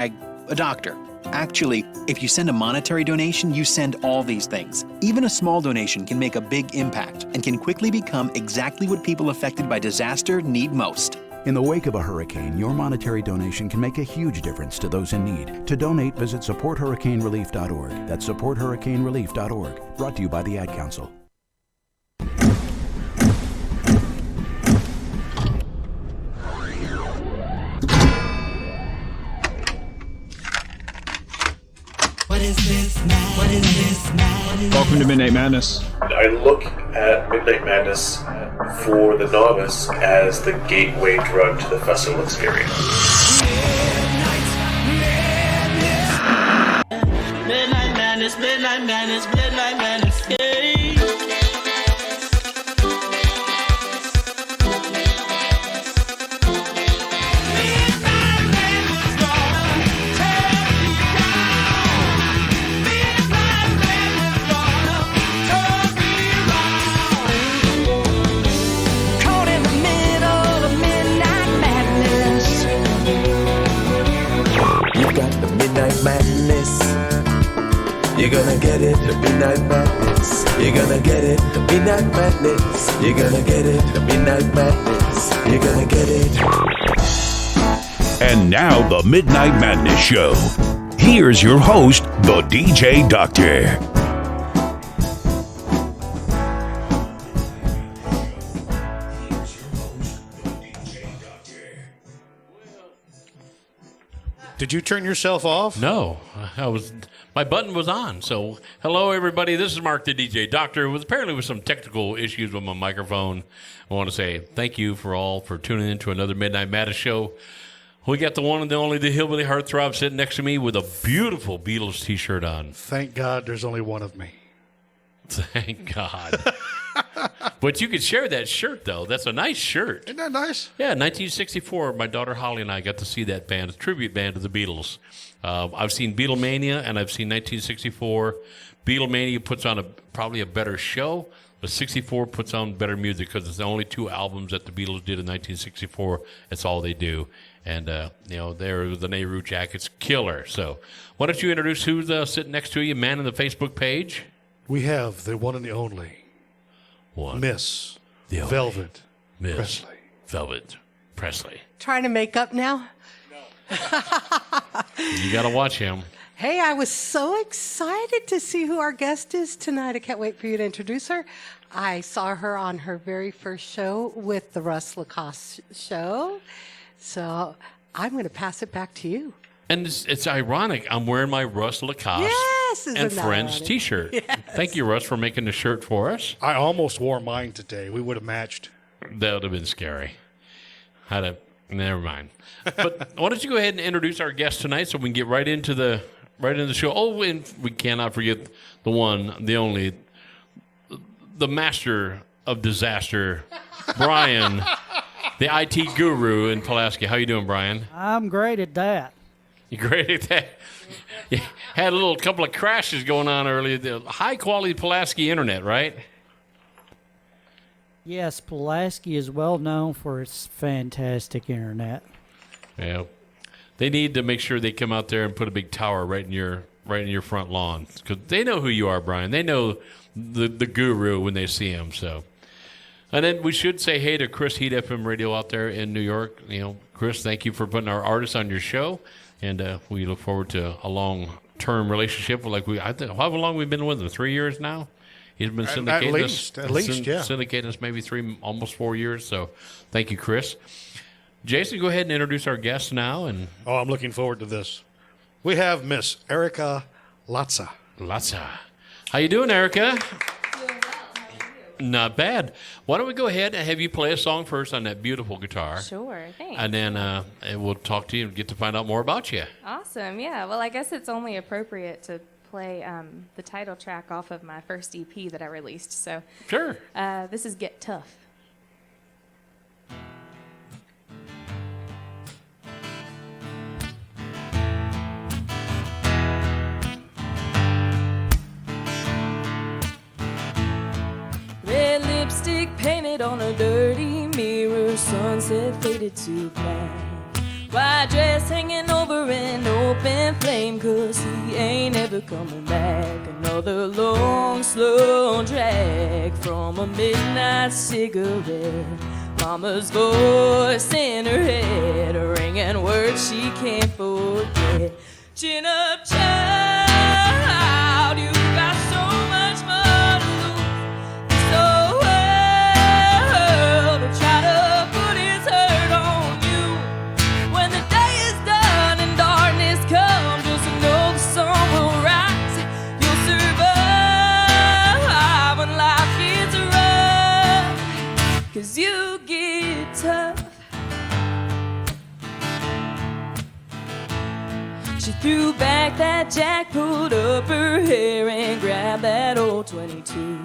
a doctor. Actually, if you send a monetary donation, you send all these things. Even a small donation can make a big impact and can quickly become exactly what people affected by disaster need most. In the wake of a hurricane, your monetary donation can make a huge difference to those in need. To donate, visit supporthurricanerelief.org. That's supporthurricanerelief.org. Brought to you by the Ad Council. What is this now? What is this now? Welcome to Midnight Madness. I look at Midnight Madness for the novice as the gateway drug to the festival experience. Midnight Madness, Midnight Madness, Midnight Madness, yeah. Madness. You're gonna get it, the Midnight Madness. You're gonna get it, the Midnight Madness. You're gonna get it, the Midnight Madness. You're gonna get it. And now the Midnight Madness Show. Here's your host, the DJ Doctor. Did you turn yourself off? No, my button was on. So, hello everybody. This is Mark, the DJ Doctor, with some technical issues with my microphone. I want to say thank you for tuning in to another Midnight Madness show. We got the one and the only, the Hillbilly Heartthrob, sitting next to me with a beautiful Beatles T-shirt on. Thank God, there's only one of me. Thank God. But you could share that shirt, though. That's a nice shirt. Isn't that nice? Yeah, 1964, my daughter Holly and I got to see that band, a tribute band to the Beatles. I've seen Beatlemania, and I've seen 1964. Beatlemania puts on probably a better show, but 64 puts on better music because it's the only two albums that the Beatles did in 1964. That's all they do. And, there the Nehru Jackets, killer. So why don't you introduce who's sitting next to you, man, on the Facebook page? We have the one and the only. Miss Velvet Presley. Velvet Presley. Trying to make up now? You got to watch him. Hey, I was so excited to see who our guest is tonight. I can't wait for you to introduce her. I saw her on her very first show with the Russ Lacoste show. So I'm going to pass it back to you. And it's ironic. I'm wearing my Russ Lacoste and Friends ironic? T-shirt. Yes. Thank you, Russ, for making the shirt for us. I almost wore mine today. We would have matched. That would have been scary. Never mind. But why don't you go ahead and introduce our guest tonight so we can get right into the show. Oh, and we cannot forget the one, the only, the master of disaster, Brian, the IT guru in Pulaski. How you doing, Brian? I'm great at that. You're great at that. You had a couple of crashes going on earlier. The high-quality Pulaski internet, right? Yes, Pulaski is well known for its fantastic internet. Yeah. They need to make sure they come out there and put a big tower right in your front lawn, because they know who you are, Brian. They know the guru when they see him. So, and then we should say hey to Chris Heat FM Radio out there in New York. Chris, thank you for putting our artists on your show. And we look forward to a long-term relationship. How long we've been with him? 3 years now? He's been syndicating us. At least, yeah. Syndicating us maybe almost 4 years. So thank you, Chris. Jason, go ahead and introduce our guest now. I'm looking forward to this. We have Miss Ericca Latza. How you doing, Ericca? Not bad. Why don't we go ahead and have you play a song first on that beautiful guitar? Sure, thanks. And then we'll talk to you and get to find out more about you. Awesome, yeah. Well, I guess it's only appropriate to play the title track off of my first EP that I released. So sure. This is Get Tough. Red lipstick painted on a dirty mirror, sunset faded to black. white dress hanging over an open flame, 'cause he ain't ever coming back. Another long, slow drag from a midnight cigarette. Mama's voice in her head, ringing words she can't forget. Chin up, child, you got so much more to lose. So world will try to put his hurt on you. When the day is done and darkness comes, just know the sun will rise. You'll survive when life gets rough, 'cause you get tough. She threw back that jack, pulled up her hair, and grabbed that old 22.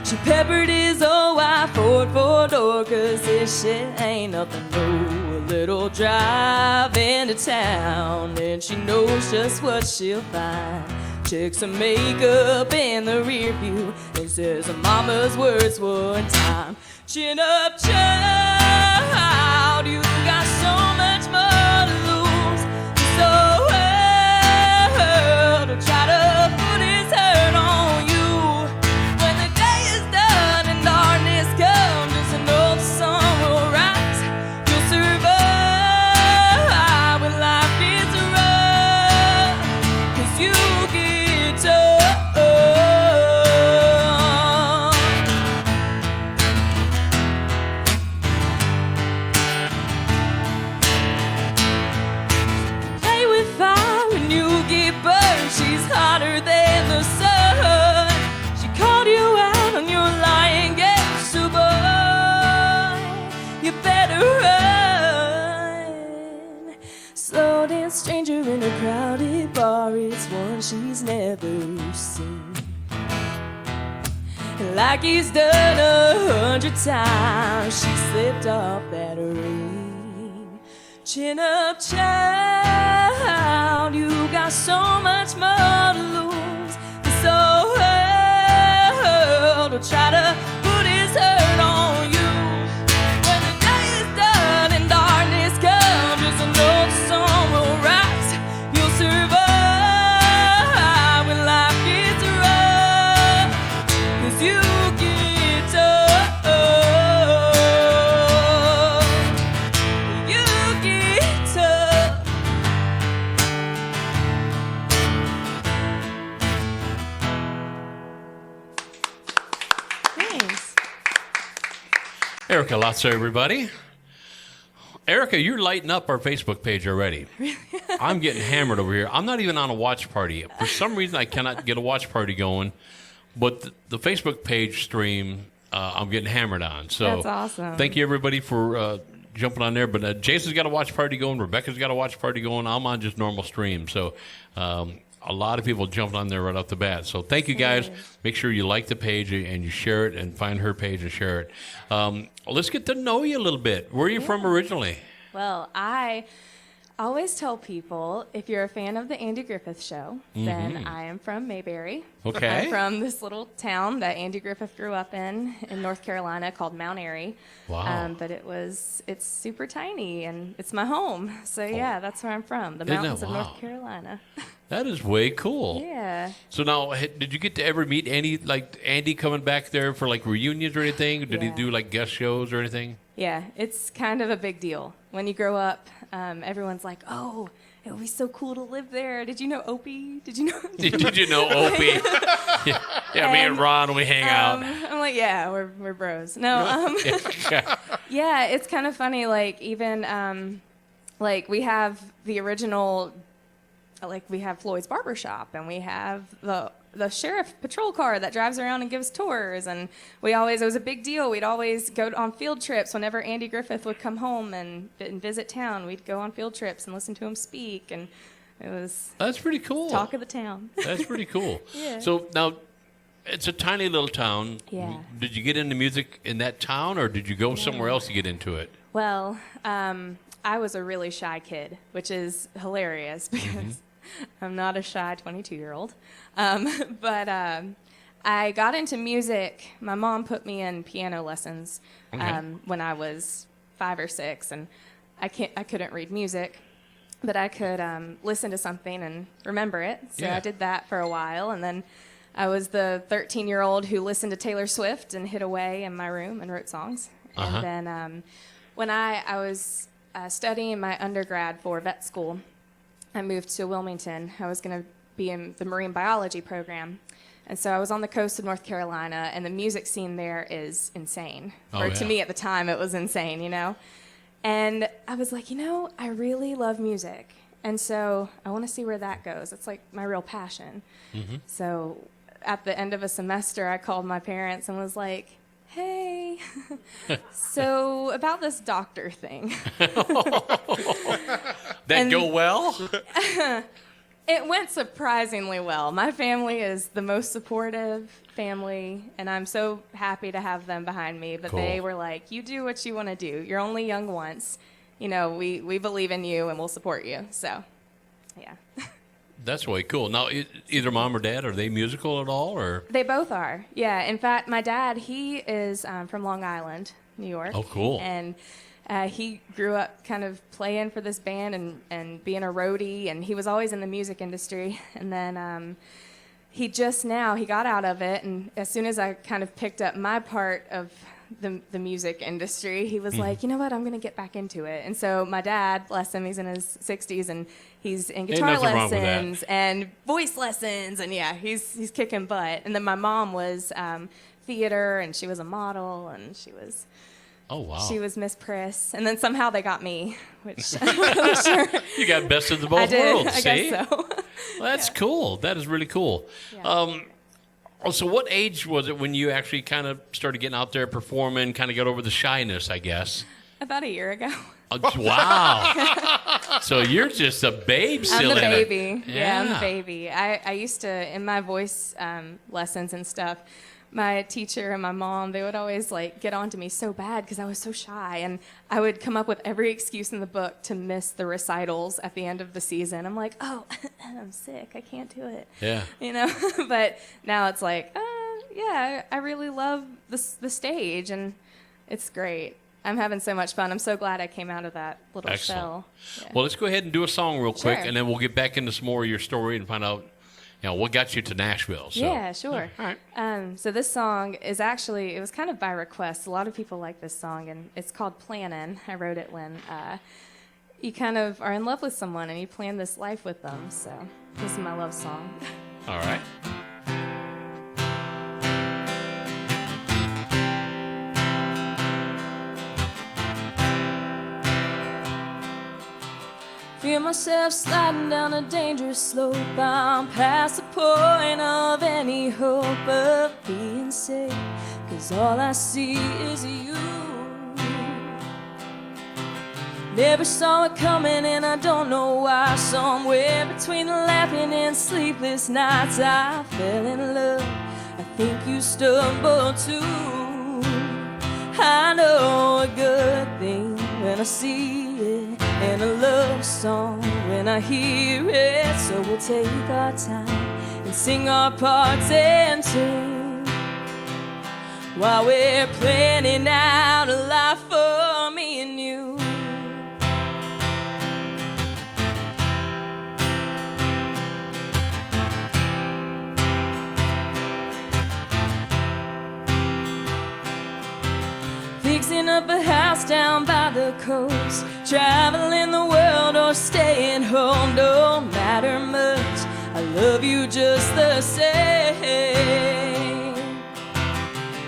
She peppered his old white Ford four-door, 'cause this shit ain't nothing new. A little drive into town, and she knows just what she'll find. Checks some makeup in the rear view and says her mama's words one time. Chin up, child, you got so much more to lose. So world will try to put his hurt on you. When the day is done and darkness comes, just know the sun will rise. You'll survive when life gets rough, 'cause you get tough. Play with fire and you get burned. She's hotter than the sun. She called you out on your lying game, so boy, you better run. Slow dance stranger in a crowded bar, it's one she's never seen. Like he's done 100 times, she slipped off that ring. Chin up, child, you got so much more to lose. So world will try to put his hurt on you. When the day is done and darkness comes, just know the sun will rise. You'll survive when life gets rough, 'cause you get tough. You get tough. Thanks. Ericca Latza, everybody. Ericca, you're lighting up our Facebook page already. I'm getting hammered over here. I'm not even on a watch party. For some reason, I cannot get a watch party going, but the Facebook page stream, I'm getting hammered on. So That's awesome. Thank you, everybody, for jumping on there. But Jason's got a watch party going. Rebecca's got a watch party going. I'm on just normal stream. So a lot of people jumped on there right off the bat. So thank you, guys. Make sure you like the page and you share it, and find her page and share it. Let's get to know you a little bit. Where are you from originally? Well, I always tell people, if you're a fan of the Andy Griffith Show, then I am from Mayberry. Okay. I'm from this little town that Andy Griffith grew up in North Carolina called Mount Airy. Wow. But it's super tiny, and it's my home. So, yeah, that's where I'm from, the mountains of North Carolina. That is way cool. Yeah. So now, did you get to ever meet Andy coming back there for like reunions or anything? Did he do like guest shows or anything? Yeah, it's kind of a big deal. When you grow up, everyone's like, oh, it would be so cool to live there. Did you know Opie? Did you know? Did you know Opie? yeah, me and Ron, we hang out. I'm like, yeah, we're bros. No, yeah, it's kind of funny. Like even like we have the original, like we have Floyd's Barbershop, and we have the sheriff patrol car that drives around and gives tours, and it was a big deal. We'd always go on field trips whenever Andy Griffith would come home and visit town. We'd go on field trips and listen to him speak, and That's pretty cool. Talk of the town. That's pretty cool. Yeah. So now, it's a tiny little town. Yeah. Did you get into music in that town, or did you go somewhere else to get into it? Well, I was a really shy kid, which is hilarious because I'm not a shy 22-year-old. But I got into music. My mom put me in piano lessons when I was 5 or 6, and I couldn't read music, but I could listen to something and remember it. So I did that for a while, and then I was the 13-year-old who listened to Taylor Swift and hid away in my room and wrote songs. And then when I was studying my undergrad for vet school, I moved to Wilmington. I was going to be in the marine biology program. And so I was on the coast of North Carolina, and the music scene there is insane. To me at the time, it was insane, you know? And I was like, I really love music. And so I want to see where that goes. It's like my real passion. Mm-hmm. So at the end of a semester, I called my parents and was like, hey, so about this doctor thing. That go well? It went surprisingly well. My family is the most supportive family, and I'm so happy to have them behind me. But They were like, you do what you want to do. You're only young once. We believe in you, and we'll support you. So, yeah. That's way cool. Now, either mom or dad, are they musical at all? Or They both are. Yeah. In fact, my dad, he is from Long Island, New York. Oh, cool. And he grew up kind of playing for this band and being a roadie, and he was always in the music industry. And then he got out of it, and as soon as I kind of picked up my part of the music industry, he was like, you know what, I'm going to get back into it. And so my dad, bless him, he's in his 60s, and he's in guitar lessons and voice lessons, and he's kicking butt. And then my mom was theater, and she was a model, and she was... Oh, wow. She was Miss Priss. And then somehow they got me, which I'm not really sure. You got best of the both worlds, I see? guess so. Well, that's cool. That is really cool. Yeah. So what age was it when you actually kind of started getting out there performing, kind of got over the shyness, I guess? About a year ago. Wow. So you're just a babe still. I'm the baby. Yeah, I'm the baby. I used to, in my voice lessons and stuff, my teacher and my mom, they would always get on to me so bad because I was so shy, and I would come up with every excuse in the book to miss the recitals at the end of the season. I'm like, oh, I'm sick, I can't do it. Yeah. But now it's like, I really love the stage, and it's great. I'm having so much fun. I'm so glad I came out of that little shell. Yeah. Well, let's go ahead and do a song real quick, Sure. and then we'll get back into some more of your story and find out what got you to Nashville. So. Yeah, sure. All right. So this song is actually, it was kind of by request. A lot of people like this song, and it's called Plannin'. I wrote it when you kind of are in love with someone and you plan this life with them. So this is my love song. All right. Feel myself sliding down a dangerous slope. I'm past the point of any hope of being safe, 'cause all I see is you. Never saw it coming and I don't know why. Somewhere between the laughing and sleepless nights I fell in love. I think you stumbled too. I know a good thing when I see it, and a love song when I hear it. So we'll take our time and sing our parts and sing while we're planning out a life for me and you. Fixing up a house down by the coast, traveling the world or staying home, don't matter much. I love you just the same.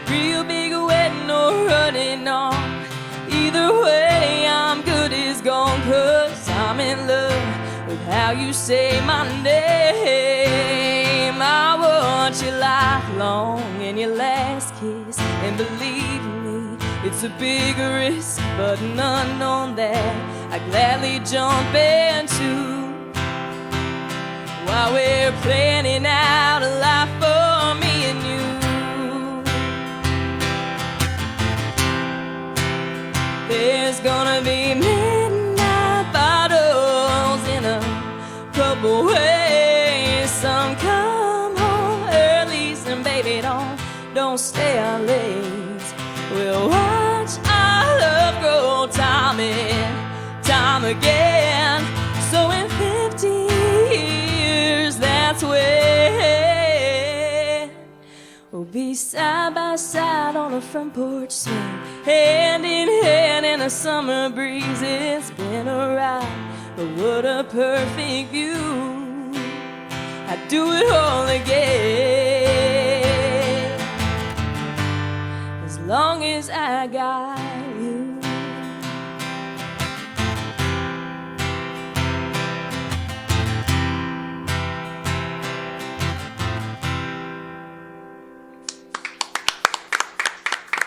Real big wedding or running on, either way I'm good as gone, 'cause I'm in love with how you say my name. I want you lifelong in your last kiss, and believe me, it's a big risk, but an unknown that I gladly jump into while we're planning out a life for me and you. There's gonna be midnight bottles in a couple ways. Some come home early, some baby don't stay out late. We'll watch our love grow time again. So in 50 years, that's when we'll be side by side on a front porch swing, hand in hand in a summer breeze. It's been a ride, but what a perfect view. I'd do it all again, as long as I got you.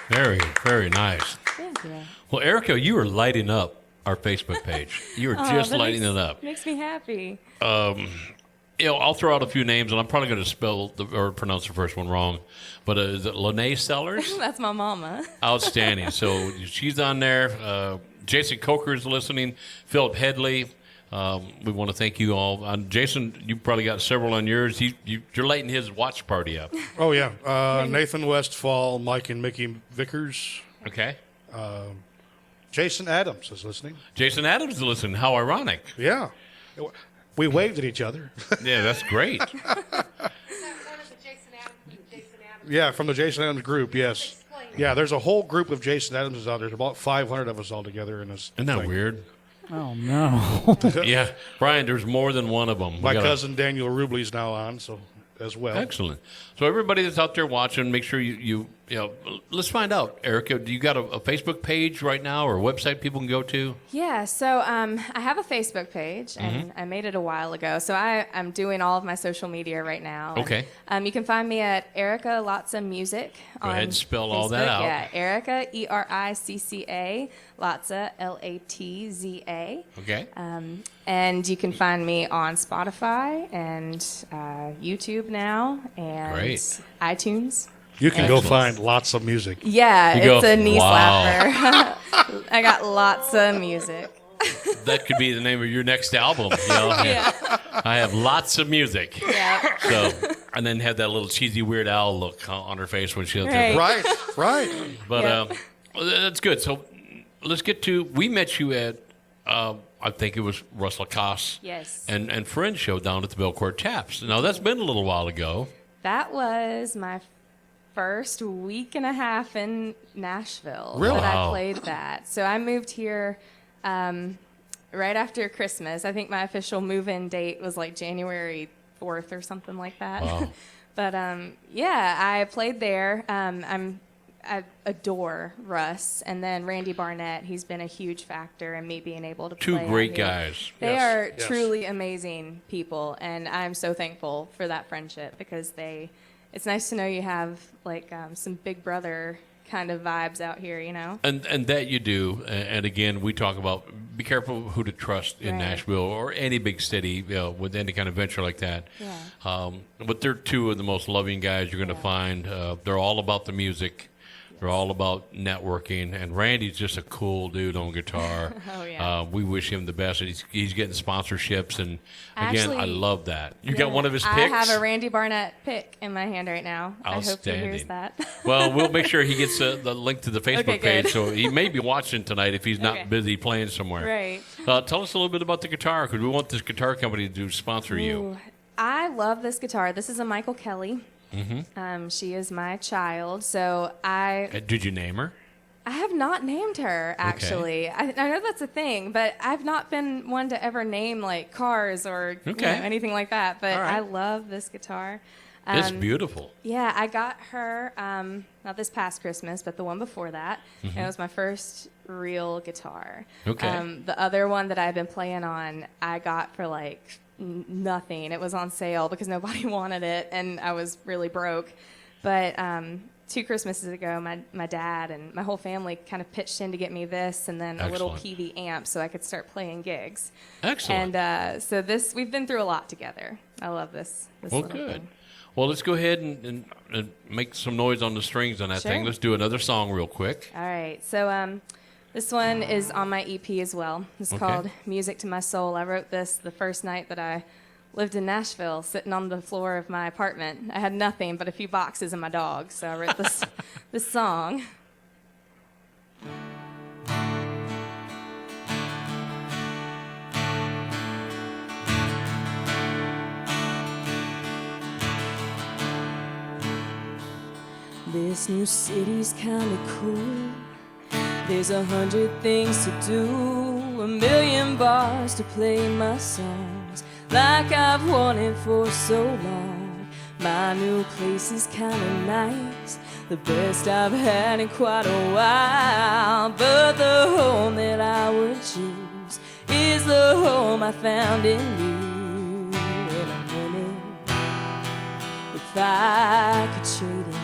Very, very nice. Thank you. Well, Ericca, you are lighting up our Facebook page. You are just that lighting it up. Makes me happy. I'll throw out a few names, and I'm probably going to spell or pronounce the first one wrong. But is it Lene Sellers? That's my mama. Outstanding. So she's on there. Jason Coker is listening. Philip Headley. We want to thank you all. Jason, you probably got several on yours. You're lighting his watch party up. Oh, yeah. Nathan Westfall, Mike and Mickey Vickers. Okay. Jason Adams is listening. Jason Adams is listening. How ironic. Yeah. We waved at each other. Yeah, that's great. Yeah, from the Jason Adams group, yes. Yeah, there's a whole group of Jason Adamses out there. There's about 500 of us all together in this Isn't that thing. weird? Oh, no. Yeah. Brian, there's more than one of them. My cousin Daniel Rubley's now on, so as well. Excellent. So everybody that's out there watching, make sure you know, let's find out. Ericca, do you got a Facebook page right now or a website people can go to? Yeah, so I have a Facebook page, and I made it a while ago. So I'm doing all of my social media right now. Okay. And, you can find me at Ericca Latza Music. Go ahead and spell all that out. Yeah, Ericca, Ericca, Latza, Latza. Okay. And you can find me on Spotify and YouTube now and Great. iTunes. You can go find lots of music. Yeah, You it's go, a knee wow. slapper. I got lots of music. That could be the name of your next album. You know? Yeah. I have lots of music. Yeah. So, and then have that little cheesy Weird Al look on her face when she does Right. it. Right. But Yep. well, that's good. So let's get to, we met you at, I think it was Russ Lacoste Yes. and Friends show down at the Belcourt Taps. Now, that's been a little while ago. That was my first week and a half in Nashville Really? that Wow. I played that. So I moved here right after Christmas. I think my official move-in date was like January 4th or something like that. Wow. But yeah, I played there. I adore Russ, and then Randy Barnett. He's been a huge factor in me being able to Two play. great out here. guys. They Yes, are yes. truly amazing people, and I'm so thankful for that friendship because it's nice to know you have like some Big Brother kind of vibes out here, you know. And that you do. And again, we talk about be careful who to trust in Right. Nashville or any big city, you know, with any kind of venture like that. Yeah. But they're two of the most loving guys you're going to find. They're all about the music. They're all about networking, and Randy's just a cool dude on guitar. Oh, yeah. We wish him the best. He's getting sponsorships, and again, I Actually, love that. You Yeah. got one of his picks? I have a Randy Barnett pick in my hand right now. I hope he Outstanding. hears that. Well, we'll make sure he gets the link to the Facebook Okay, page, good. so he may be watching tonight if he's not Okay. busy playing somewhere. Right. Tell us a little bit about the guitar, because we want this guitar company to sponsor you. Ooh, I love this guitar. This is a Michael Kelly. Mm-hmm. She is my child, so I Did you name her? have not named her actually. I know that's a thing, but I've not been one to ever name like cars or Okay. anything like that. But All right. I love this guitar. It's beautiful. Yeah, I got her not this past Christmas, but the one before that. Mm-hmm. It was my first real guitar. Okay. The other one that I've been playing on, I got for like nothing. It was on sale because nobody wanted it, and I was really broke. But 2 Christmases ago, my dad and my whole family kind of pitched in to get me this, and then a little Excellent. PV amp so I could start playing gigs. Excellent. And so we've been through a lot together. I love this. Well, little good. thing. Well, let's go ahead and make some noise on the strings on that Sure. thing. Let's do another song real quick. All right. So this one is on my EP as well. It's Okay. called Music to My Soul. I wrote this the first night that I lived in Nashville, sitting on the floor of my apartment. I had nothing but a few boxes and my dog, so I wrote this song. This new city's kinda cool. There's 100 things to do, 1,000,000 bars to play my songs like I've wanted for so long. My new place is kinda nice, the best I've had in quite a while. But the home that I would choose is the home I found in you. And I'm winning if I could trade it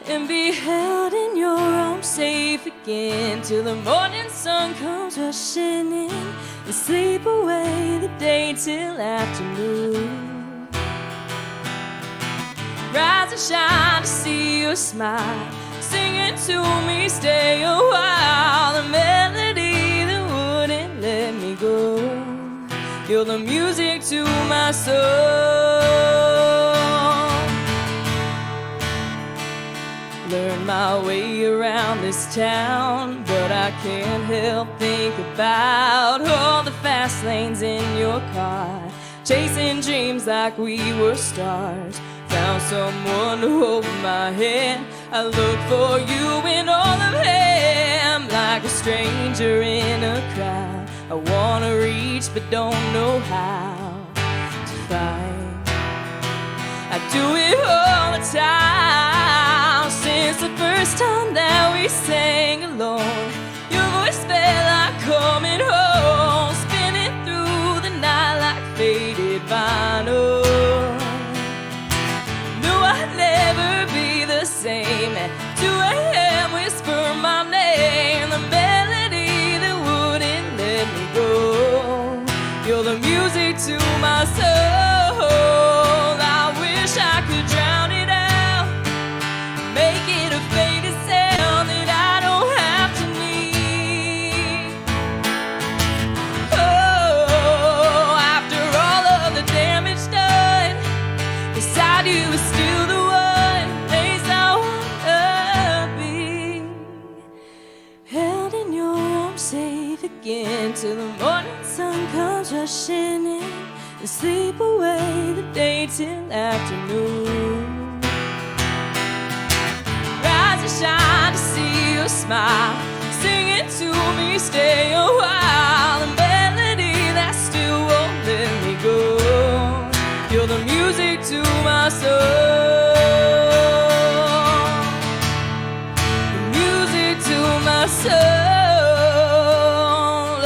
and be held in your arms safe again till the morning sun comes rushing in and sleep away the day till afternoon. Rise and shine to see your smile, singing to me, stay a while. The melody that wouldn't let me go, you're the music to my soul. Learn my way around this town, but I can't help think about all the fast lanes in your car, chasing dreams like we were stars. Found someone to hold my hand, I look for you in all of them. Like a stranger in a crowd, I wanna reach but don't know how to find. I do it all the time, since the first time that we sang alone. Your voice felt like coming home, spinning through the night like faded vinyl. Knew I'd never be the same. At 2 a.m. whisper my name, the melody that wouldn't let me go. You're the music to my soul. I wish I could drown it out, make it a faded sound that I don't have to need. Oh, after all of the damage done, beside you is still the one place I wanna be. Held in your arms safe again till the morning sun comes rushing in and sleep away the day till afternoon. Rise and shine to see your smile, singing to me, stay a while. The melody that still won't let me go, you're the music to my soul. The music to my soul.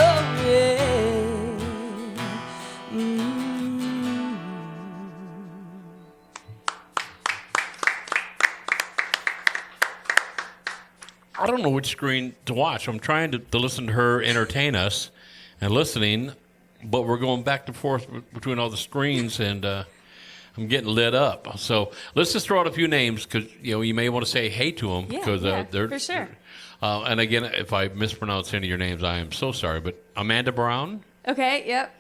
Oh yeah. I don't know which screen to watch. I'm trying to listen to her entertain us and listening, but we're going back and forth between all the screens, and I'm getting lit up. So let's just throw out a few names because you may want to say hey to them. Yeah, they're for sure. And again, if I mispronounce any of your names, I am so sorry. But Amanda Brown. Okay, yep.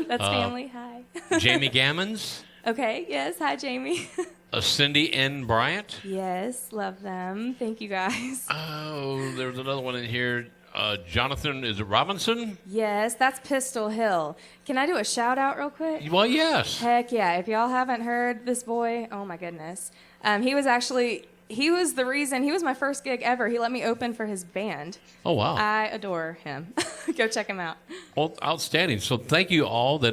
That's family. Hi. Jamie Gammons. Okay, yes. Hi, Jamie. Cindy N. Bryant. Yes, love them. Thank you, guys. Oh, there's another one in here. Jonathan, is it Robinson? Yes, that's Pistol Hill. Can I do a shout out real quick? Well, yes. Heck yeah. If y'all haven't heard this boy, oh my goodness. He was the reason, he was my first gig ever. He let me open for his band. Oh, wow. I adore him. Go check him out. Well, outstanding. So thank you all that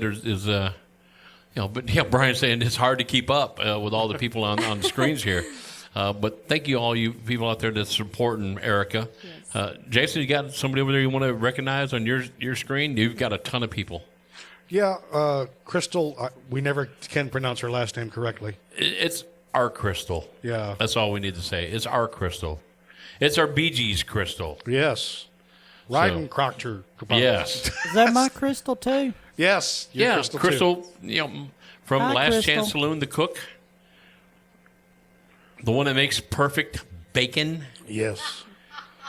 but yeah, Brian's saying it's hard to keep up with all the people on the screens here. But thank you all you people out there that's supporting Ericca. Yes. Jason, you got somebody over there you want to recognize on your screen? You've got a ton of people. Yeah, Crystal, we never can pronounce her last name correctly. It's our Crystal. Yeah. That's all we need to say. It's our Crystal. It's our Bee Gees Crystal. Yes. Ryden Proctor. Yes. Is that my Crystal too? Yes. Yeah, Crystal, from Hi, Last Crystal. Chance Saloon, the cook. The one that makes perfect bacon. Yes.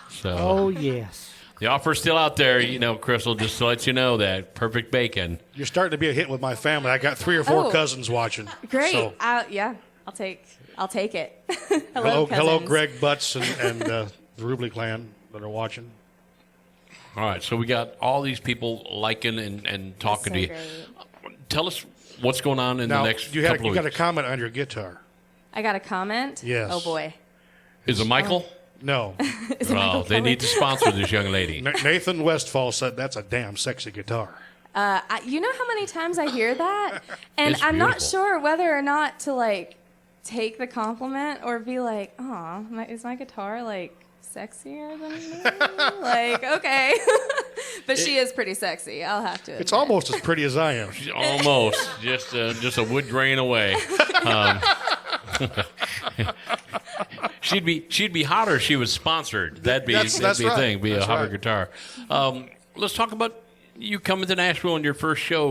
So. Oh, yes. The offer's still out there, Crystal, just to let you know that. Perfect bacon. You're starting to be a hit with my family. I got 3 or 4 cousins watching. Great. So. Yeah, I'll take it. Hello, Greg Butts and the Rubley clan that are watching. All right, so we got all these people liking and talking to you. Great. Tell us what's going on in the next couple of weeks. You got a comment on your guitar. I got a comment? Yes. Oh, boy. Is it Michael? No. Oh, they need to sponsor this young lady. Nathan Westfall said that's a damn sexy guitar. You know how many times I hear that? And It's I'm not beautiful. sure whether or not to, like, take the compliment or be like, "Aw, is my guitar like sexier than me?" Like, okay, but she is pretty sexy. I'll have to. It's admit. almost as pretty as I am. Almost, just a wood grain away. She'd be hotter if she was sponsored. That'd be That's a right. thing. Be That's a hotter right. guitar. Let's talk about you coming to Nashville on your first show.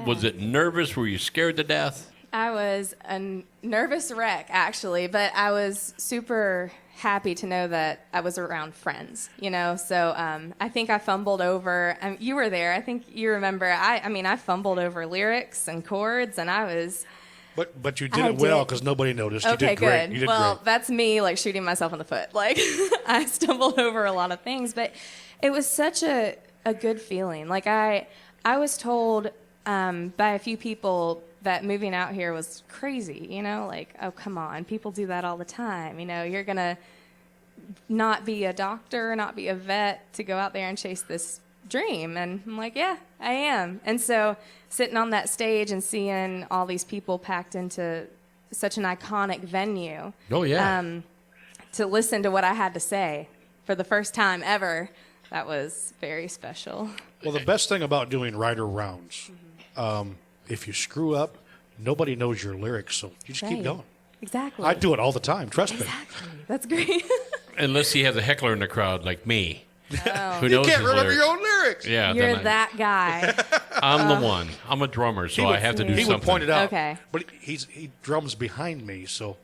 Was it nervous? Were you scared to death? I was a nervous wreck, actually, but I was super happy to know that I was around friends, you know? So I think I fumbled over, you were there, I think you remember, I fumbled over lyrics and chords, and I was... But you did it well because nobody noticed. You Okay, did great. good. You did Well, great. that's me, like, shooting myself in the foot. Like, I stumbled over a lot of things, but it was such a good feeling. Like, I was told by a few people that moving out here was crazy, you know? Like, oh, come on, people do that all the time. You know, you're going to not be a doctor, not be a vet to go out there and chase this dream. And I'm like, yeah, I am. And so sitting on that stage and seeing all these people packed into such an iconic venue. Oh, yeah. To listen to what I had to say for the first time ever, that was very special. Well, the best thing about doing writer rounds, if you screw up, nobody knows your lyrics, so you just keep Right. going. Exactly. I do it all the time. Trust me. Exactly. That's great. Unless you have a heckler in the crowd like me. Oh. Who You knows can't his remember lyrics. your own lyrics. Yeah, You're then that guy. I'm the one. I'm a drummer, so I have to do He something. would point it out. Okay. But he drums behind me, so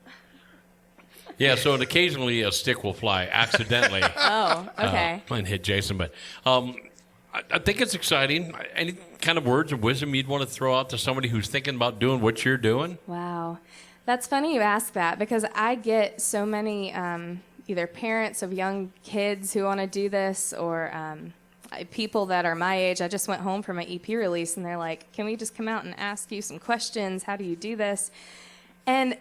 Yeah, so occasionally a stick will fly accidentally. Oh, okay. And hit Jason. But I think it's exciting. Any kind of words of wisdom you'd want to throw out to somebody who's thinking about doing what you're doing? Wow. That's funny you ask that because I get so many either parents of young kids who want to do this or people that are my age. I just went home from an EP release and they're like, can we just come out and ask you some questions? How do you do this? And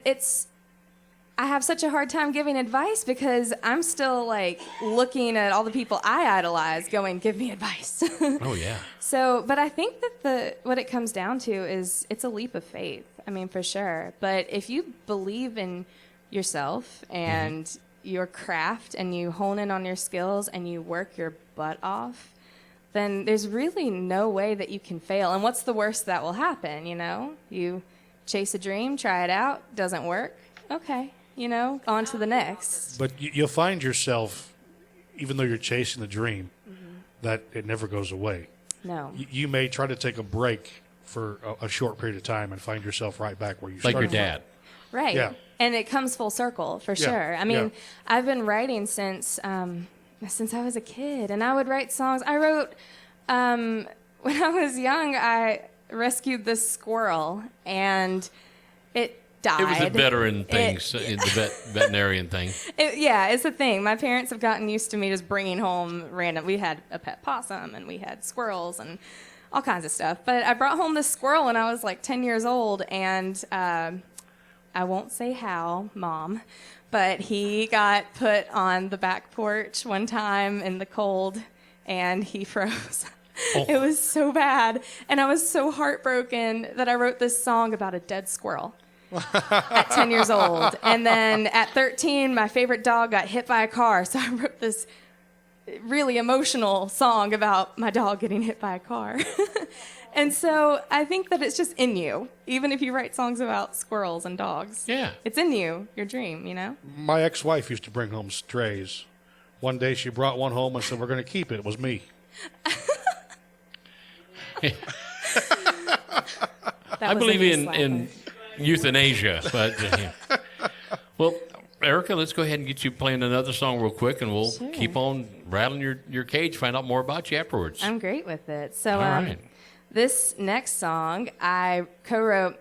I have such a hard time giving advice because I'm still like looking at all the people I idolize going, give me advice. Oh, yeah. So, but I think that what it comes down to is it's a leap of faith. I mean, for sure. But if you believe in yourself and your craft and you hone in on your skills and you work your butt off, then there's really no way that you can fail. And what's the worst that will happen, you know? You chase a dream, try it out, doesn't work. Okay, you know, on to the next. But you'll find yourself, even though you're chasing the dream, that it never goes away. No. You may try to take a break for a short period of time and find yourself right back where you Like started. your dad. Right. Yeah. And it comes full circle for Yeah, sure. I mean, yeah. I've been writing since I was a kid, and I would write songs. I wrote when I was young. I rescued this squirrel, and it died. It was a veteran thing, the veterinarian thing. Yeah, it's a thing. My parents have gotten used to me just bringing home random. We had a pet possum, and we had squirrels, and all kinds of stuff. But I brought home this squirrel when I was like 10 years old, and I won't say how, Mom, but he got put on the back porch one time in the cold, and he froze. Oh. It was so bad, and I was so heartbroken that I wrote this song about a dead squirrel at 10 years old. And then at 13, my favorite dog got hit by a car, so I wrote this really emotional song about my dog getting hit by a car. And so I think that it's just in you, even if you write songs about squirrels and dogs. Yeah. It's in you, your dream, you know? My ex-wife used to bring home strays. One day she brought one home and said, we're going to keep it. It was me. I believe in euthanasia, but well, Ericca, let's go ahead and get you playing another song real quick, and we'll Sure. keep on rattling your cage, find out more about you afterwards. I'm great with it. So All right. this next song I co-wrote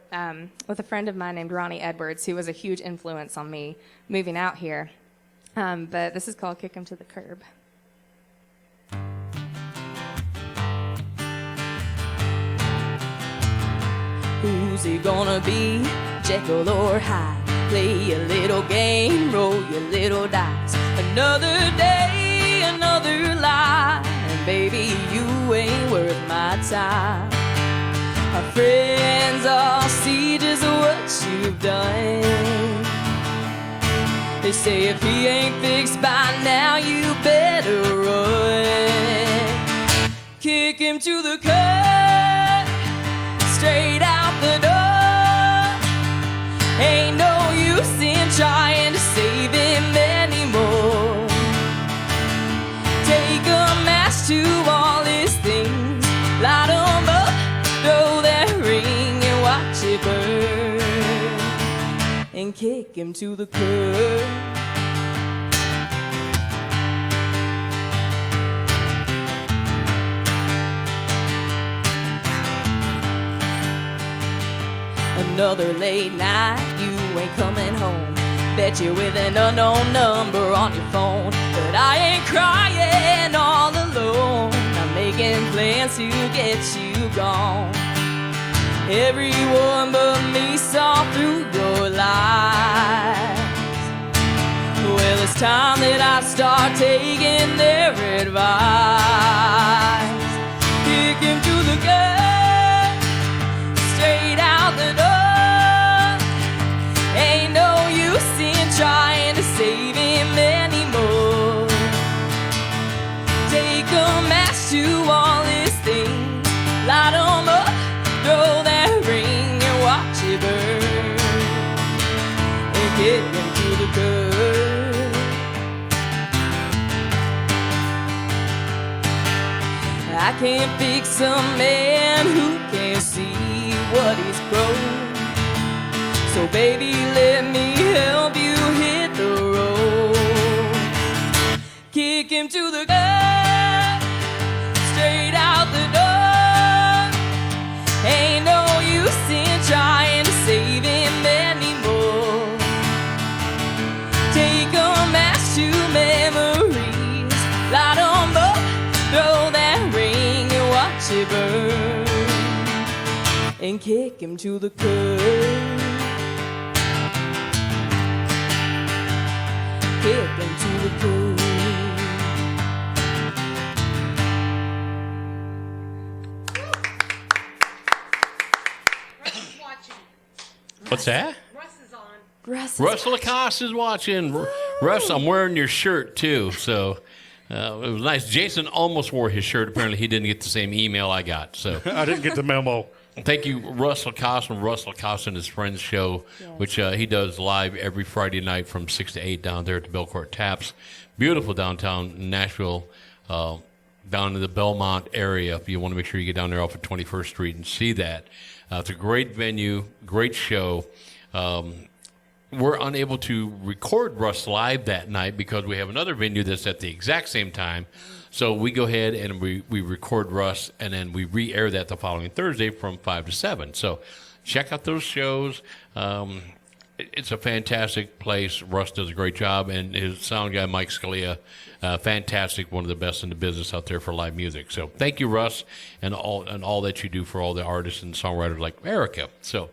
with a friend of mine named Ronnie Edwards, who was a huge influence on me moving out here. But this is called Kick 'Em to the Curb. Who's he gonna be, Jekyll or Hyde? play a little game, roll your little dice. Another day, another lie, and baby, you ain't worth my time. Our friends all see just what you've done. They say if he ain't fixed by now, you better run. Kick him to the curb, straight out the door. Ain't no use in trying to save him anymore. Take a match to all his things, light 'em up, throw that ring and watch it burn. And kick him to the curb. Another late night, you ain't coming home. Bet you with an unknown number on your phone. But I ain't crying all alone. I'm making plans to get you gone. Everyone but me saw through your lies. Well, it's time that I start taking their advice. Kick him to the curb, straight out the door. Ain't no use in trying to save him anymore. Take a match to all his things, light 'em up, throw that ring and watch it burn. And get him to the curb. I can't fix a man who can't see what he's grown. So baby, let me help you hit the road. Kick him to the curb, straight out the door. Ain't no use in trying to save him anymore. Take a match to memories, light 'em up, throw that ring and watch it burn. And kick him to the curb. Kick him to the curb. What's that? Russ Lacoste is watching. Russ, I'm wearing your shirt too, so it was nice. Jason almost wore his shirt. Apparently, he didn't get the same email I got. So I didn't get the memo. Thank you, Russ Lacoste from Russ Lacoste and his Friends show, which he does live every Friday night from 6 to 8 down there at the Belcourt Taps. Beautiful downtown Nashville, down in the Belmont area. If you want to make sure you get down there off of 21st Street and see that. It's a great venue, great show. We're unable to record Russ live that night because we have another venue that's at the exact same time. So we go ahead and we record Russ, and then we re-air that the following Thursday from 5 to 7. So check out those shows. It's a fantastic place. Russ does a great job, and his sound guy, Mike Scalia, fantastic, one of the best in the business out there for live music. So thank you, Russ, and all that you do for all the artists and songwriters like Ericca. So,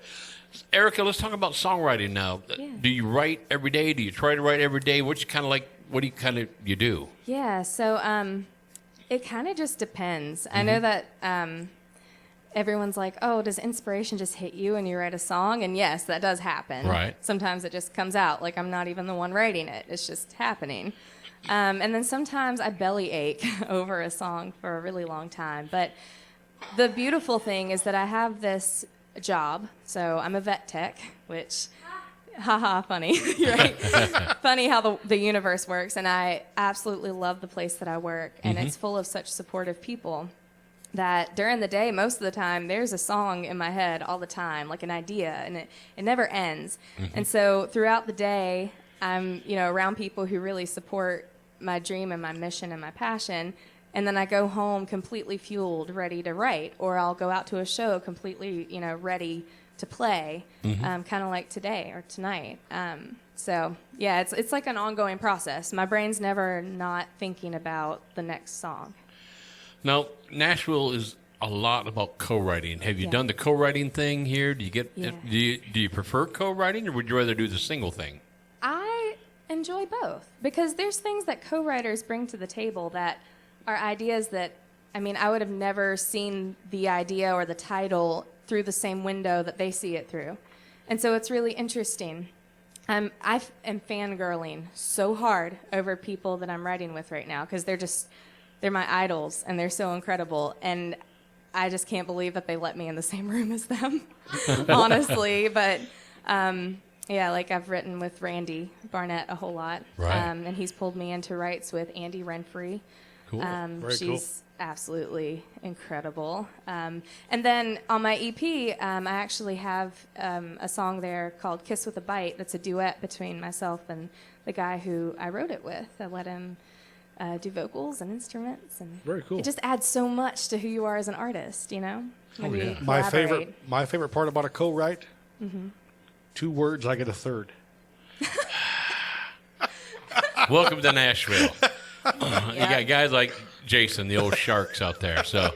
Ericca, let's talk about songwriting now. Yeah. Do you write every day? Do you try to write every day? What do you do? Yeah, so it kind of just depends. I know that everyone's like, oh, does inspiration just hit you and you write a song? And yes, that does happen. Right. Sometimes it just comes out. Like, I'm not even the one writing it. It's just happening. And then sometimes I belly ache over a song for a really long time. But the beautiful thing is that I have this job. So I'm a vet tech, which, haha, funny, right? Funny how the universe works. And I absolutely love the place that I work. And it's full of such supportive people that during the day, most of the time, there's a song in my head all the time, like an idea, and it never ends. And so throughout the day, I'm around people who really support my dream and my mission and my passion. And then I go home completely fueled, ready to write, or I'll go out to a show completely, ready to play, kind of like today or tonight. So yeah, it's like an ongoing process. My brain's never not thinking about the next song. Now, Nashville is a lot about co-writing. Have you Yeah. done the co-writing thing here? Do you get? Yeah. Do you prefer co-writing, or would you rather do the single thing? I enjoy both because there's things that co-writers bring to the table that are ideas that, I mean, I would have never seen the idea or the title through the same window that they see it through. And so it's really interesting. I am fangirling so hard over people that I'm writing with right now because they're my idols and they're so incredible. And I just can't believe that they let me in the same room as them, honestly. But yeah, like I've written with Randy Barnett a whole lot. Right. And he's pulled me into writes with Andy Renfrey. Cool. Very She's absolutely incredible. And then on my EP, I actually have a song there called Kiss with a Bite that's a duet between myself and the guy who I wrote it with. I let him do vocals and instruments. And Very cool. it just adds so much to who you are as an artist, you know? When we My collaborate. favorite part about a co-write, Mhm. 2 words, I get a third. Welcome to Nashville. You got guys like Jason, the old Sharks out there. So,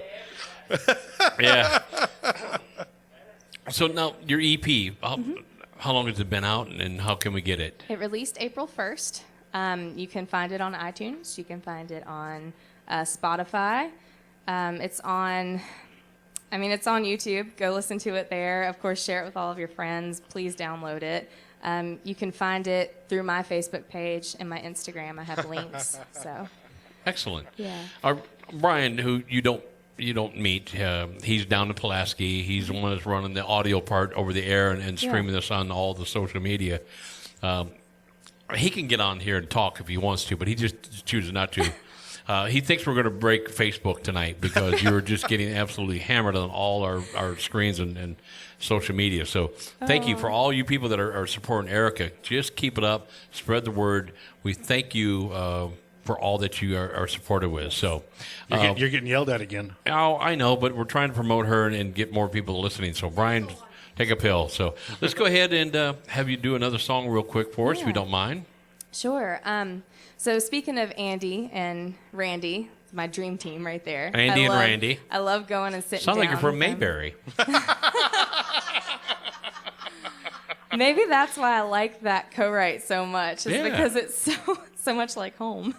yeah. So now your EP, how long has it been out, and how can we get it? It released April 1st. You can find it on iTunes. You can find it on Spotify. It's on YouTube. Go listen to it there. Of course, share it with all of your friends. Please download it. You can find it through my Facebook page and my Instagram. I have links. So. Excellent. Yeah. Brian, who you don't meet, he's down in Pulaski. He's the one that's running the audio part over the air and streaming this on all the social media. He can get on here and talk if he wants to, but he just chooses not to. He thinks we're going to break Facebook tonight because you're just getting absolutely hammered on all our screens and social media. So thank you for all you people that are supporting Ericca. Just keep it up. Spread the word. We thank you for all that you are supported with. So You're getting yelled at again. Oh, I know, but we're trying to promote her and get more people listening. So Brian, take a pill. So let's go ahead and have you do another song real quick for us, if you don't mind. Sure. So speaking of Andy and Randy, my dream team right there. Andy and Randy. I love going and sitting Sounds down like you're from with them. Mayberry. Maybe that's why I like that co-write so much, is Yeah. because it's so much like home.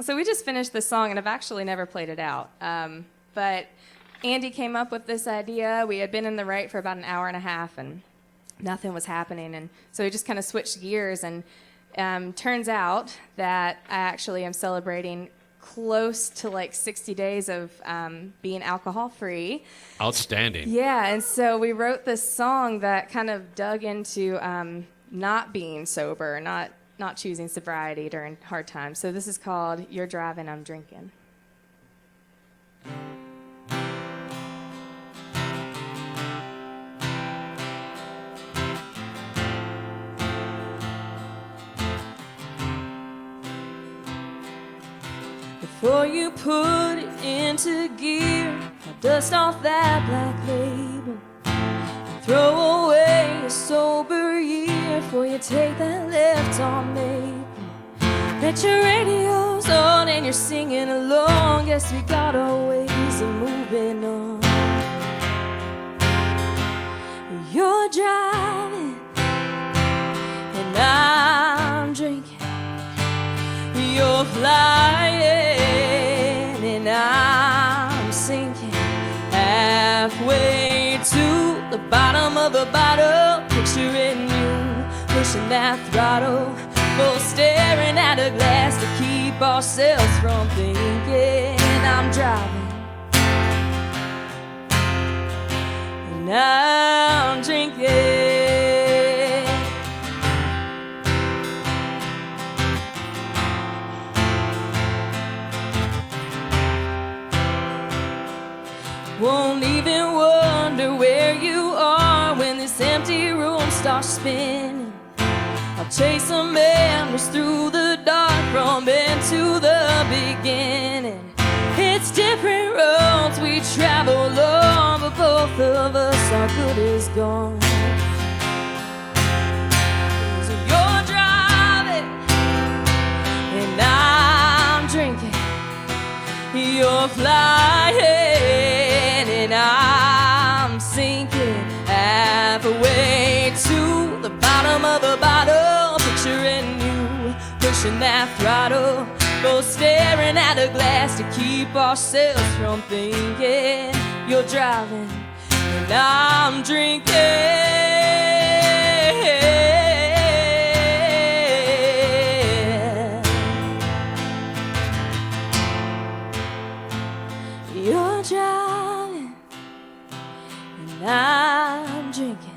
So we just finished this song, and I've actually never played it out. But Andy came up with this idea. We had been in the write for about an hour and a half, and nothing was happening. And so we just kind of switched gears, and turns out that I actually am celebrating close to like 60 days of being alcohol-free. Outstanding. Yeah, and so we wrote this song that kind of dug into not being sober, not choosing sobriety during hard times. So this is called You're Driving, I'm Drinking. Before you put it into gear, I'll dust off that black label. Throw away a sober year before you take that left on maple. Bet your radio's on and you're singing along. Guess we got our ways of moving on. You're driving and I'm drinking. You're flying and I'm sinking. Halfway to the bottom of the bottle, picturing you pushing that throttle, both staring at a glass to keep ourselves from thinking. I'm driving and I'm drinking. Won't even wonder where you are when this empty room starts spinning. I'll chase some memories through the dark from into the beginning. It's different roads we travel on, but both of us are good as gone. So you're driving and I'm drinking. You're flying bottom of a bottle, picturing you pushing that throttle, both staring at a glass to keep ourselves from thinking. You're driving and I'm drinking. You're driving and I'm drinking.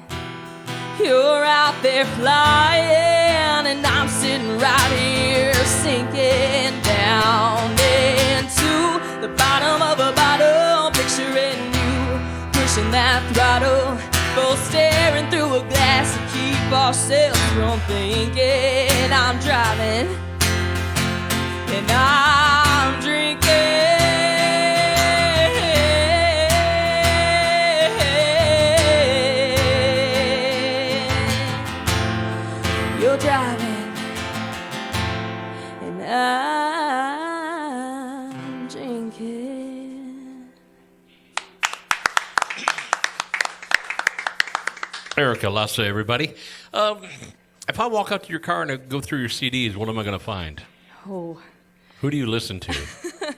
You're out there flying and I'm sitting right here sinking down into the bottom of a bottle, picturing you pushing that throttle, both staring through a glass to keep ourselves from thinking. I'm driving and I'm drinking. You're driving and I'm drinking. Ericca Latza, everybody. If I walk out to your car and I go through your CDs, what am I going to find? Oh. Who do you listen to? So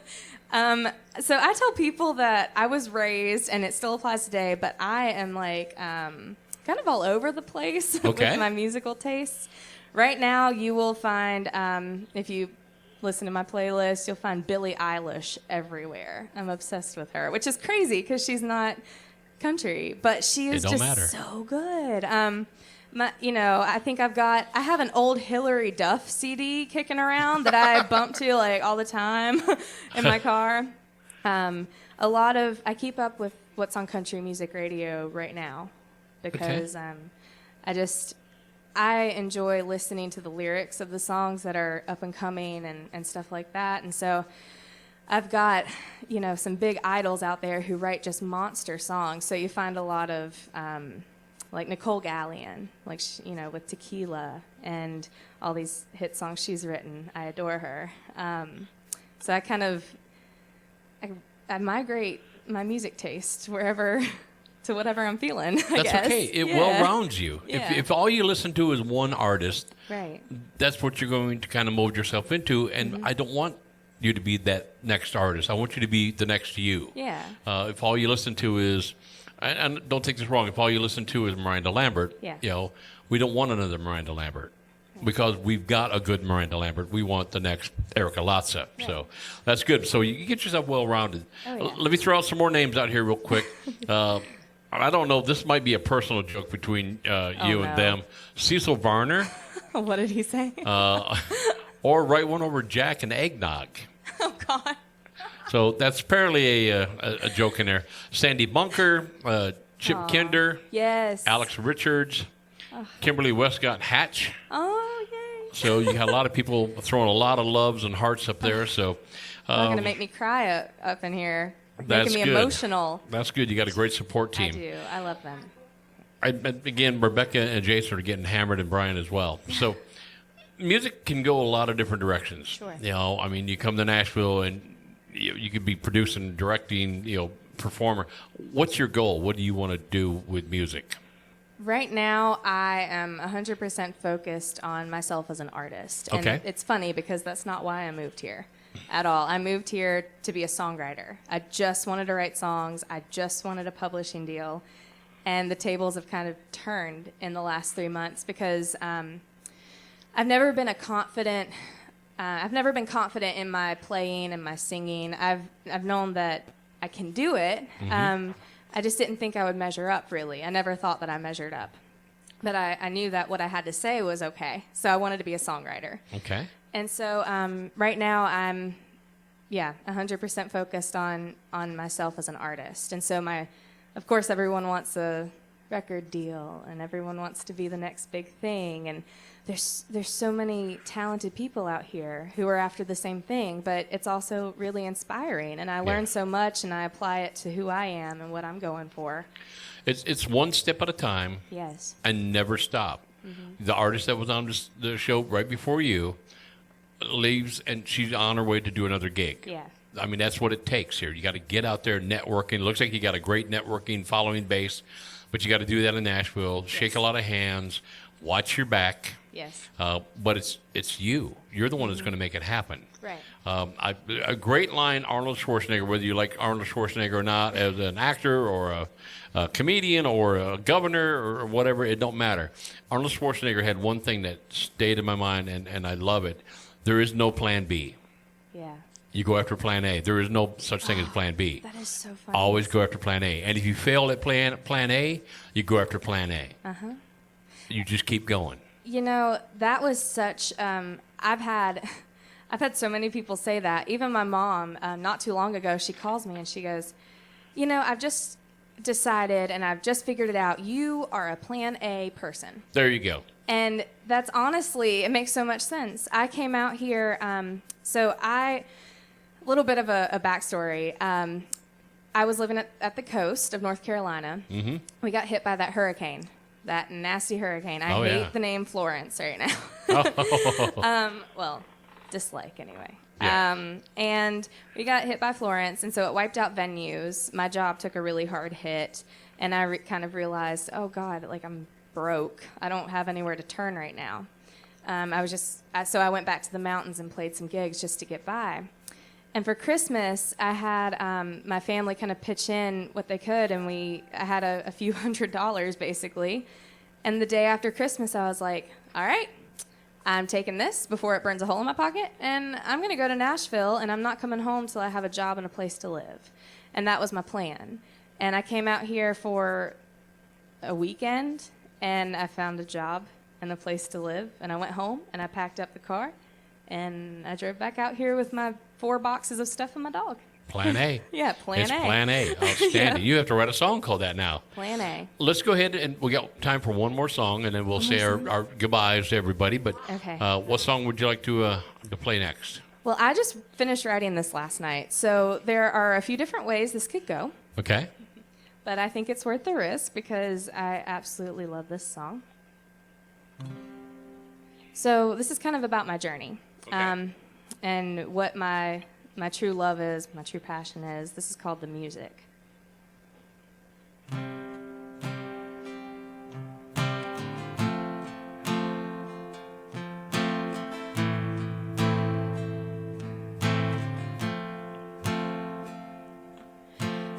I tell people that I was raised, and it still applies today, but I am like kind of all over the place Okay. with my musical tastes. Right now, you will find, if you listen to my playlist, you'll find Billie Eilish everywhere. I'm obsessed with her, which is crazy because she's not country, but she is just so good. I think I have an old Hillary Duff CD kicking around that I bump to like all the time in my car. I keep up with what's on country music radio right now because I enjoy listening to the lyrics of the songs that are up and coming and stuff like that. And so I've got, some big idols out there who write just monster songs. So you find a lot of, like Nicole Gallion, with Tequila and all these hit songs she's written. I adore her. So I migrate my music taste to whatever I'm feeling, I guess. That's okay. It well rounds you. Yeah. If all you listen to is one artist, right, that's what you're going to kind of mold yourself into. And I don't want you to be that next artist. I want you to be the next you. Yeah. If all you listen to is, and don't take this wrong, if all you listen to is Miranda Lambert, we don't want another Miranda Lambert. Because we've got a good Miranda Lambert. We want the next Ericca Latza. Right. So that's good. So you get yourself well-rounded. Oh, yeah. Let me throw out some more names out here real quick. I don't know. This might be a personal joke between you and them. Cecil Varner. What did he say? Or right one over Jack and Eggnog. Oh, God. So that's apparently a joke in there. Sandy Bunker, Chip Kinder. Yes. Alex Richards. Kimberly Westcott Hatch. Oh, yay. So you had a lot of people throwing a lot of loves and hearts up there. So they're going to make me cry up in here. That's making me good. Emotional. That's good. You got a great support team. I do. I love them. Again, Rebecca and Jason are getting hammered, and Brian as well. So music can go a lot of different directions. Sure. You come to Nashville and you could be producing, directing, performer. What's your goal? What do you want to do with music? Right now, I am 100% focused on myself as an artist. And Okay. it's funny because that's not why I moved here at all. I moved here to be a songwriter. I just wanted to write songs. I just wanted a publishing deal. And the tables have kind of turned in the last 3 months because I've never been confident in my playing and my singing. I've known that I can do it. Mm-hmm. I just didn't think I would measure up, really. I never thought that I measured up. But I knew that what I had to say was okay. So I wanted to be a songwriter. Okay. And so right now I'm, 100% focused on myself as an artist. And so of course, everyone wants a record deal, and everyone wants to be the next big thing. And there's so many talented people out here who are after the same thing, but it's also really inspiring. And I learn so much, and I apply it to who I am and what I'm going for. It's one step at a time. Yes. And never stop. Mm-hmm. The artist that was on the show right before you leaves, and she's on her way to do another gig. Yeah. I mean, that's what it takes here. You got to get out there networking. It looks like you got a great networking following base, but you got to do that in Nashville. Yes. Shake a lot of hands. watch your back. Yes. But it's you. You're the one that's going to make it happen. Right. A great line, Arnold Schwarzenegger, whether you like Arnold Schwarzenegger or not, as an actor or a comedian or a governor or whatever, it don't matter. Arnold Schwarzenegger had one thing that stayed in my mind, and I love it. There is no plan B. Yeah. You go after plan A. There is no such thing as plan B. That is so funny. Always go after plan A. And if you fail at plan A, you go after plan A. Uh-huh. You just keep going. You know, that was such. I've had so many people say that. Even my mom, not too long ago, she calls me and she goes, "You know, I've just decided and I've just figured it out. You are a Plan A person." There you go. And that's honestly, it makes so much sense. I came out here. A little bit of a backstory. I was living at the coast of North Carolina. Mm-hmm. We got hit by that hurricane. That nasty hurricane. I hate the name Florence right now. Well, dislike anyway. Yeah. And we got hit by Florence, and so it wiped out venues. My job took a really hard hit, and I kind of realized, oh God, like I'm broke. I don't have anywhere to turn right now. So I went back to the mountains and played some gigs just to get by. And for Christmas, I had my family kind of pitch in what they could, and I had a few $100s basically. And the day after Christmas, I was like, all right, I'm taking this before it burns a hole in my pocket, and I'm going to go to Nashville, and I'm not coming home till I have a job and a place to live. And that was my plan. And I came out here for a weekend, and I found a job and a place to live, and I went home, and I packed up the car, and I drove back out here with my 4 boxes of stuff and my dog. Plan A. Yeah, Plan It's A. Plan A. Outstanding. Yeah. You have to write a song called that now. Plan A. Let's go ahead and we got time for one more song, and then we'll say our goodbyes to everybody. But Okay. What song would you like to play next? Well, I just finished writing this last night, so there are a few different ways this could go. Okay. But I think it's worth the risk because I absolutely love this song. So this is kind of about my journey. Okay. And what my true love is, my true passion is. This is called the music.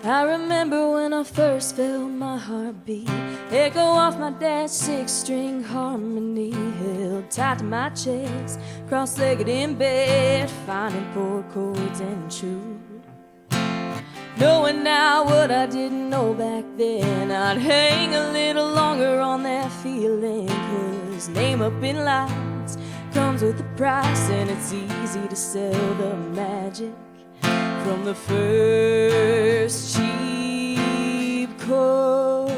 I remember when I first felt my heartbeat echo off my dad's 6-string harmony, held tight to my chest, cross-legged in bed, finding 4 chords and true. Knowing now what I didn't know back then, I'd hang a little longer on that feeling, 'cause name up in lights comes with a price, and it's easy to sell the magic from the first cheap chord.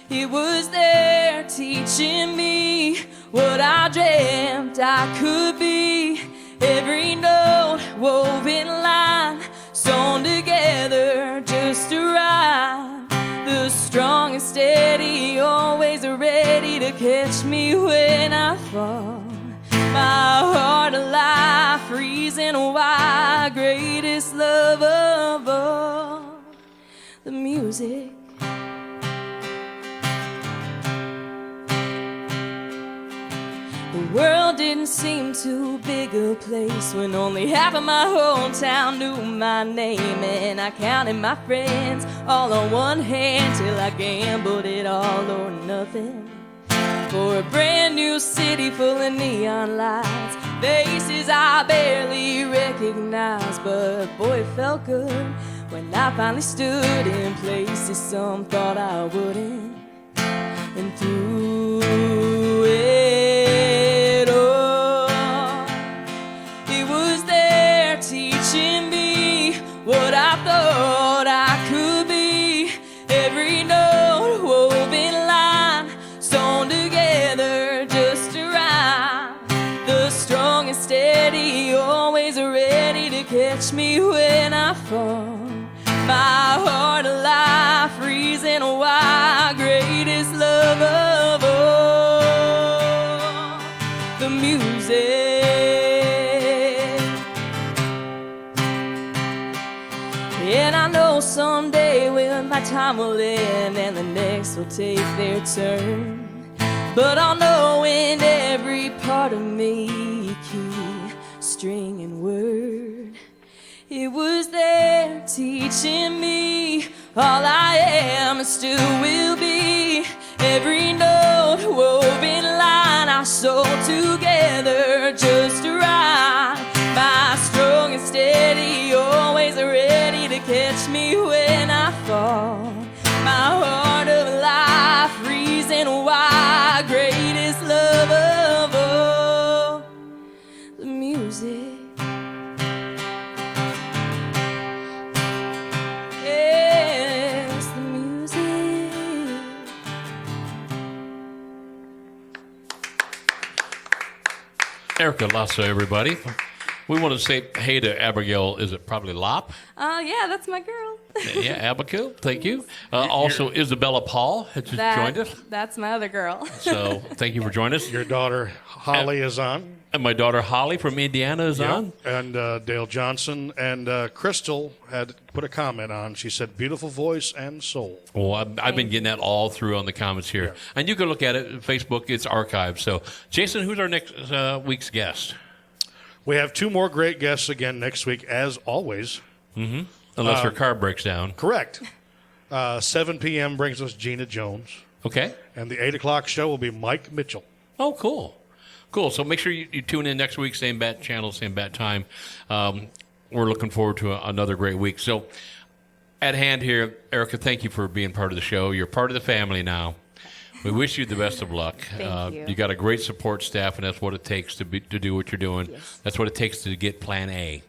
It was there teaching me what I dreamt I could be. Every note woven line sewn together just to rhyme. The strong and steady, always ready to catch me when I fall. My heart alive, freezing wide, greatest love of all, the music. The world didn't seem too big a place when only half of my hometown knew my name, and I counted my friends all on one hand till I gambled it all or nothing. For a brand new city full of neon lights, faces I barely recognized, but boy, it felt good when I finally stood in places some thought I wouldn't. And through it all, it was there teaching me what I thought I could be. Every note woven line sewn together just to rhyme. The strong and steady, always ready to catch me when I fall. My heart alive, freezing wide, greatest love of all, the music. And I know someday when my time will end and the next will take their turn, but I'll know in every part of me, key, string, and word. It was there teaching me all I am and still will be. Every note, woven line, I sew together just right. My strong and steady, always ready to catch me when I fall. My heart of life, reason why, greatest love of all, the music. Yes, the music. Ericca Latza, everybody. We want to say hey to Abigail. Is it probably Lop? Yeah, that's my girl. Yeah, Abigail. Thank you. Also, Isabella Paul has just joined us. That's my other girl. So thank you for joining us. Your daughter Holly is on. And my daughter Holly from Indiana is on. And Dale Johnson. And Crystal had put a comment on. She said, beautiful voice and soul. Well, I've been getting that all through on the comments here. Yeah. And you can look at it. Facebook, it's archived. So, Jason, who's our next week's guest? We have two more great guests again next week, as always. Mm-hmm. Unless her car breaks down. Correct. 7 p.m. brings us Gina Jones. Okay. And the 8 o'clock show will be Mike Mitchell. Oh, cool. Cool. So make sure you tune in next week, same bat channel, same bat time. We're looking forward to another great week. So at hand here, Ericca, thank you for being part of the show. You're part of the family now. We wish you the best of luck. Thank you. You got a great support staff, and that's what it takes to do what you're doing. Yes. That's what it takes to get Plan A.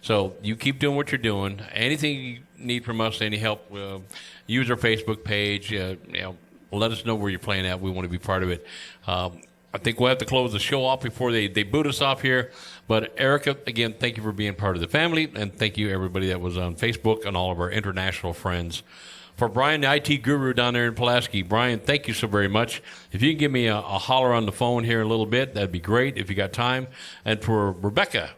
So you keep doing what you're doing. Anything you need from us, any help, use our Facebook page. Let us know where you're playing at. We want to be part of it. I think we'll have to close the show off before they boot us off here. But Ericca, again, thank you for being part of the family, and thank you everybody that was on Facebook and all of our international friends. For Brian, the IT guru down there in Pulaski, Brian, thank you so very much. If you can give me a holler on the phone here in a little bit, that'd be great if you got time. And for Rebecca,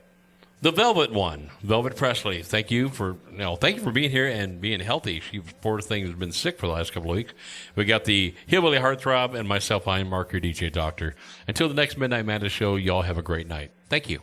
the Velvet one, Velvet Presley, thank you for being here and being healthy. She, poor thing, has been sick for the last couple of weeks. We got the Hillbilly Heartthrob and myself, I am Mark, your DJ Doctor. Until the next Midnight Madness show, y'all have a great night. Thank you.